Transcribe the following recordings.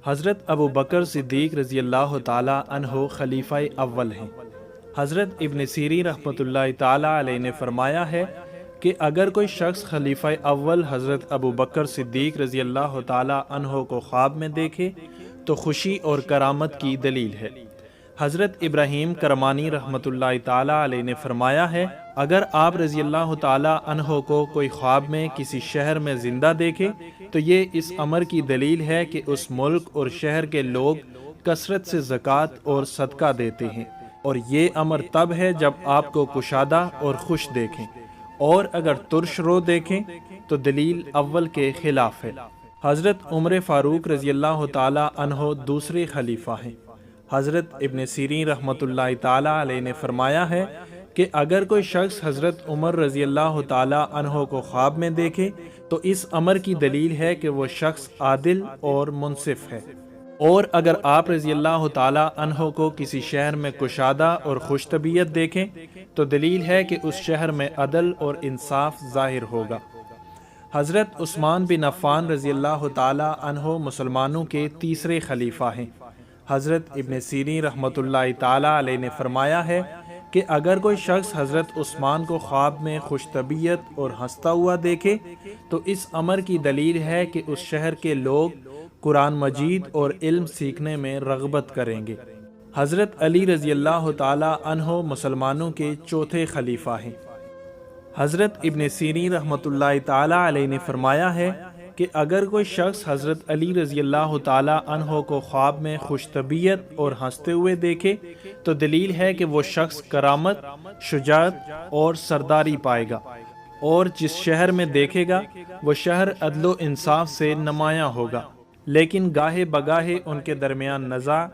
حضرت ابو بکر صدیق رضی اللہ تعالی عنہ خلیفہ اول ہیں۔ حضرت ابن سیرین رحمۃ اللہ تعالی علیہ نے فرمایا ہے کہ اگر کوئی شخص خلیفہ اول حضرت ابو بکر صدیق رضی اللہ تعالی عنہ کو خواب میں دیکھے تو خوشی اور کرامت کی دلیل ہے۔ حضرت ابراہیم کرمانی رحمۃ اللہ تعالی علیہ نے فرمایا ہے، اگر آپ رضی اللہ تعالی عنہ کو کوئی خواب میں کسی شہر میں زندہ دیکھے تو یہ اس امر کی دلیل ہے کہ اس ملک اور شہر کے لوگ کثرت سے زکوٰۃ اور صدقہ دیتے ہیں، اور یہ امر تب ہے جب آپ کو کشادہ اور خوش دیکھیں، اور اگر ترش رو دیکھیں تو دلیل اول کے خلاف ہے۔ حضرت عمر فاروق رضی اللہ تعالی عنہ دوسرے خلیفہ ہیں۔ حضرت ابن سیرین رحمۃ اللہ تعالی علیہ نے فرمایا ہے کہ اگر کوئی شخص حضرت عمر رضی اللہ تعالی عنہ کو خواب میں دیکھے تو اس امر کی دلیل ہے کہ وہ شخص عادل اور منصف ہے، اور اگر آپ رضی اللہ تعالی عنہ کو کسی شہر میں کشادہ اور خوش طبیعت دیکھیں تو دلیل ہے کہ اس شہر میں عدل اور انصاف ظاہر ہوگا۔ حضرت عثمان بن عفان رضی اللہ تعالی عنہ مسلمانوں کے تیسرے خلیفہ ہیں۔ حضرت ابن سیرین رحمۃ اللہ تعالی علیہ نے فرمایا ہے کہ اگر کوئی شخص حضرت عثمان کو خواب میں خوش طبیعت اور ہنستا ہوا دیکھے تو اس امر کی دلیل ہے کہ اس شہر کے لوگ قرآن مجید اور علم سیکھنے میں رغبت کریں گے۔ حضرت علی رضی اللہ تعالی عنہ مسلمانوں کے چوتھے خلیفہ ہیں۔ حضرت ابن سیرین رحمۃ اللہ تعالی علیہ نے فرمایا ہے کہ اگر کوئی شخص حضرت علی رضی اللہ تعالی عنہ کو خواب میں خوش طبیعت اور ہنستے ہوئے دیکھے تو دلیل ہے کہ وہ شخص کرامت، شجاعت اور سرداری پائے گا، اور جس شہر میں دیکھے گا وہ شہر عدل و انصاف سے نمایاں ہوگا، لیکن گاہے بگاہے ان کے درمیان نزاع،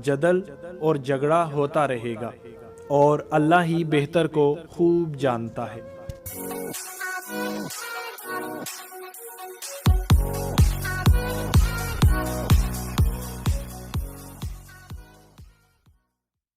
جدل اور جھگڑا ہوتا رہے گا، اور اللہ ہی بہتر کو خوب جانتا ہے۔